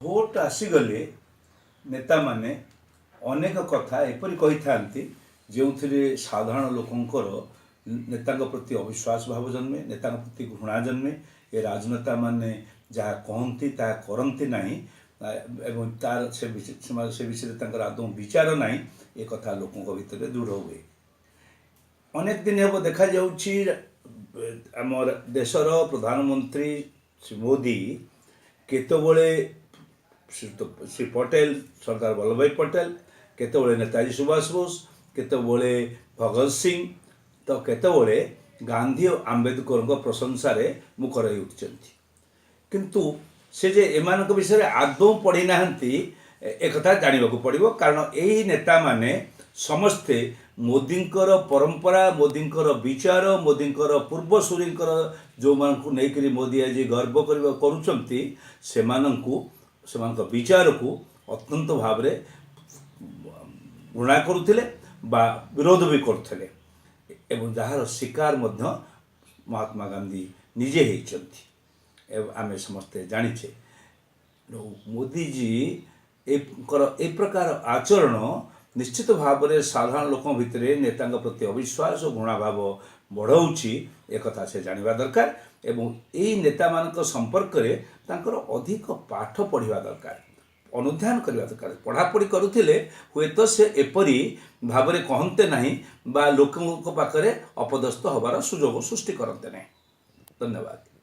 Vote आसीगले नेता माने अनेक कथा एपरी कही था जो साधारण लोकंर नेता प्रति अविश्वास भाव जन्मे नेता प्रति घृणा जन्मे ये राजनेता माने जहाँ कहती ता करती ना एवं तार से विषय आदौ विचार ना ये कथा लोकों भितर दृढ़ हुए। अनेक दिन हम देखा आमर देशर प्रधानमंत्री श्री मोदी केतबले श्री पटेल सरदार वल्लभ भाई पटेल केतबले नेताजी सुभाष बोस केतबले भगत सिंह तो केतबले गांधी और आंबेडकर प्रशंसार मुखर हो उठिଛନ୍ତି किंतु से जे एमानक विषय आदौ पढ़ी ना एक जानवा पड़ो कारण यही नेता माने समस्ते मोदींकर परंपरा मोदींकर विचार मोदींकर पूर्वसूरींकर जो मानक नहीं मोदी आज गर्व करुँच से विचार को अत्यंत भाव घृणा करुले विरोध भी करुले एवं जार शिकार महात्मा गांधी निजे होती आम समस्ते जाचे मोदीजी ए प्रकार आचरण निश्चित भाव में साधारण लोक भितर नेता प्रति अविश्वास और घृणा भाव बढ़ाऊँच एक से जानवा दरकार एवं यही नेता मान संपर्क में तांकर अधिक पाठ पढ़ा दरकार अनुध्यान करवा दरकार पढ़ापढ़ी करुले हुए तो से एपरी भाव में कहते ना लोकों पाखे अपदस्थ हबार सुजोग सृष्टि करते ना। धन्यवाद।